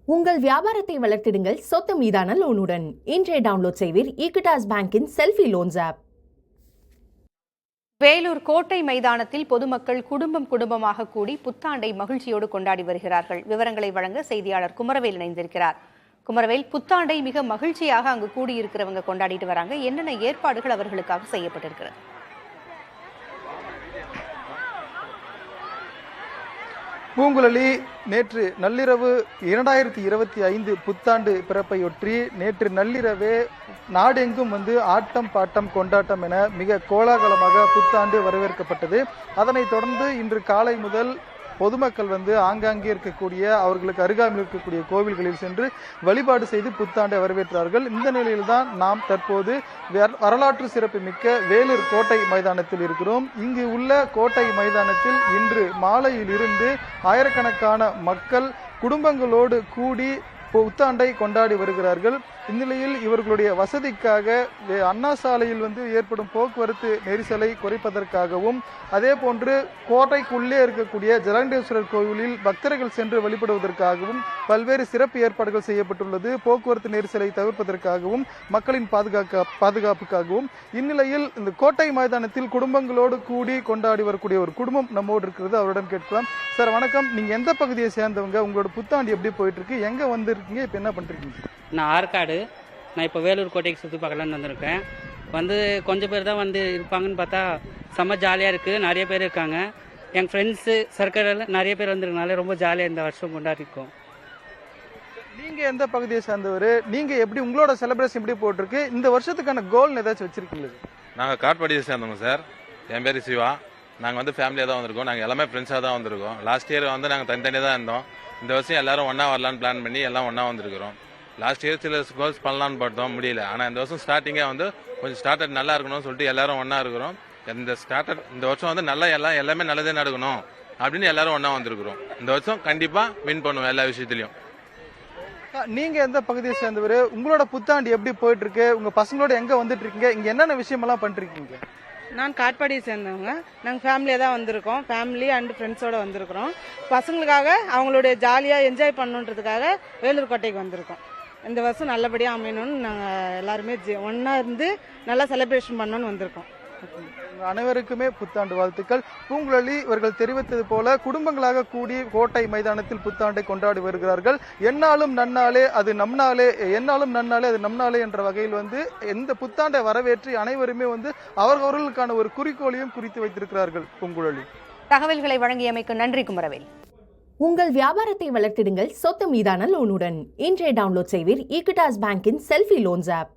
உங்கள் வியாபாரத்தை வளர்த்திடுங்கள் சொத்து மீதான லோனுடன். இன்றைய டவுன்லோட் செய்வீர் ஈக்விட்டாஸ் பேங்கின் செல்ஃபி லோன்ஸ் ஆப். வேலூர் கோட்டை மைதானத்தில் பொதுமக்கள் குடும்பமாக கூடி புத்தாண்டை மகிழ்ச்சியோடு கொண்டாடி வருகிறார்கள். விவரங்களை வழங்க செய்தியாளர் குமரவேல் இணைந்திருக்கிறார். குமரவேல், புத்தாண்டை மிக மகிழ்ச்சியாக அங்கு கூடியிருக்கிறவங்க கொண்டாடிட்டு வராங்க. என்னென்ன ஏற்பாடுகள் அவர்களுக்காக செய்யப்பட்டிருக்கிறது? பூங்குழலி, நேற்று நள்ளிரவு 2025 புத்தாண்டு பிறப்பையொற்றி நேற்று நள்ளிரவே நாடெங்கும் ஆட்டம் பாட்டம் கொண்டாட்டம் என மிக கோலாகலமாக புத்தாண்டு வரவேற்கப்பட்டது. அதனைத் தொடர்ந்து இன்று காலை முதல் பொதுமக்கள் ஆங்காங்கே இருக்கக்கூடிய அவர்களுக்கு அருகாமையில் இருக்கக்கூடிய கோவில்களில் சென்று வழிபாடு செய்து புத்தாண்டை வரவேற்றார்கள். இந்த நிலையில்தான் நாம் தற்போது வரலாற்று சிறப்பு மிக்க வேலூர் கோட்டை மைதானத்தில் இருக்கிறோம். இங்கு உள்ள கோட்டை மைதானத்தில் இன்று மாலையில் இருந்து ஆயிரக்கணக்கான மக்கள் குடும்பங்களோடு கூடி புத்தாண்டை கொண்டாடி வருகிறார்கள். இந்நிலையில் இவர்களுடைய வசதிக்காக அண்ணா சாலையில் ஏற்படும் போக்குவரத்து நெரிசலை குறைப்பதற்காகவும், அதே போன்று கோட்டைக்குள்ளே இருக்கக்கூடிய ஜலகண்டேஸ்வரர் கோவிலில் பக்தர்கள் சென்று வழிபடுவதற்காகவும் பல்வேறு சிறப்பு ஏற்பாடுகள் செய்யப்பட்டுள்ளது. போக்குவரத்து நெரிசலை தவிர்ப்பதற்காகவும் மக்களின் பாதுகாப்புக்காகவும். இந்நிலையில் இந்த கோட்டை மைதானத்தில் குடும்பங்களோடு கூடி கொண்டாடி வரக்கூடிய ஒரு குடும்பம் நம்மோடு இருக்கிறது. அவரிடம் கேட்கலாம். சார் வணக்கம், நீங்க எந்த பகுதியை சேர்ந்தவங்க? உங்களோட புத்தாண்டு எப்படி போயிட்டு இருக்கு? எங்க வந்திருக்கீங்க? இப்ப என்ன பண்றீங்க? நான் ஆற்காடு. நான் இப்போ வேலூர் கோட்டைக்கு சுற்றி பார்க்கலான்னு வந்திருக்கேன். கொஞ்சம் பேர் தான் இருப்பாங்கன்னு பார்த்தா செம்ம ஜாலியாக இருக்குது. நிறைய பேர் இருக்காங்க. என் ஃப்ரெண்ட்ஸு சர்க்கிளில் நிறைய பேர் வந்திருக்கனால ரொம்ப ஜாலியாக இந்த வருஷம் கொண்டாடிருக்கோம். நீங்கள் எந்த பகுதியை சேர்ந்தவர்? நீங்கள் எப்படி உங்களோட செலிப்ரேஷன் எப்படி போட்டிருக்கு? இந்த வருஷத்துக்கான கோல் ஏதாச்சும் வச்சுருக்கீங்களா? நாங்கள் காட்பாடியை சேர்ந்தோங்க சார். என் பேர் சிவா. நாங்கள் ஃபேமிலியாக தான் வந்திருக்கோம். நாங்கள் எல்லாமே ஃப்ரெண்ட்ஸாக தான் வந்திருக்கோம். லாஸ்ட் இயர் நாங்கள் தனித்தனியாக தான் இருந்தோம். இந்த வருஷம் எல்லாரும் ஒன்றா வரலான்னு பிளான் பண்ணி எல்லாம் ஒன்றா வந்திருக்கிறோம். லாஸ்ட் இயர் சில கோல்ஸ் பண்ணலான்னு பார்த்தோம், முடியல. ஆனால் இந்த வருஷம் ஸ்டார்டிங்கே கொஞ்சம் ஸ்டார்டட் நல்லா இருக்கணும்னு சொல்லிட்டு எல்லாரும் ஒன்றா இருக்கிறோம். இந்த வருஷம் நல்லா எல்லாமே நல்லதே நடக்கணும் அப்படின்னு எல்லாரும் ஒன்றா வந்திருக்கிறோம். இந்த வருஷம் கண்டிப்பாக வின் பண்ணுவோம் எல்லா விஷயத்துலையும். நீங்க எந்த பகுதியை சேர்ந்தவர்? உங்களோட புத்தாண்டு எப்படி போயிட்டு இருக்கு? உங்க பசங்களோட எங்க வந்துட்டு இருக்கீங்க? இங்க என்னென்ன விஷயமெல்லாம் பண்ணிருக்கீங்க? நான் காட்பாடியை சேர்ந்தவங்க. நாங்கள் ஃபேமிலியாக தான் வந்திருக்கோம். ஃபேமிலி அண்ட் ஃப்ரெண்ட்ஸோடு வந்திருக்கிறோம். பசங்களுக்காக அவங்களுடைய ஜாலியாக என்ஜாய் பண்ணணுன்றதுக்காக வேலூர் கோட்டைக்கு வந்திருக்கோம். இந்த வருஷம் நல்லபடியாக அமையணும்னு நாங்கள் எல்லாருமே ஒன்றா இருந்து நல்லா செலிப்ரேஷன் பண்ணணும்னு வந்திருக்கோம். அனைவருக்குமே புத்தாண்டு வாழ்த்துக்கள். பூங்குழலி இவர்கள் தெரிவித்தது போல குடும்பங்களாக கூடி கோட்டை மைதானத்தில் புத்தாண்டை கொண்டாடி வருகிறார்கள். என்னாலும் நன்னாலே அது நம்னாலே, என்னாலும் நன்னாலே அது நம்னாலே என்ற வகையில் எந்த புத்தாண்டை வரவேற்றி அனைவருமே அவர்களுக்கான ஒரு குறிக்கோளையும் குறித்து வைத்திருக்கிறார்கள். பூங்குழலி, தகவல்களை வழங்கியமைக்கு நன்றி குமரவேல். உங்கள் வியாபாரத்தை வளர்த்திடுங்கள் சொத்து மீதான லோனுடன். இன்றைய டவுன்லோட் செய்வீர் ஈக்விட்டாஸ் பேங்கின் செல்ஃபி லோன்ஸ் ஆப்.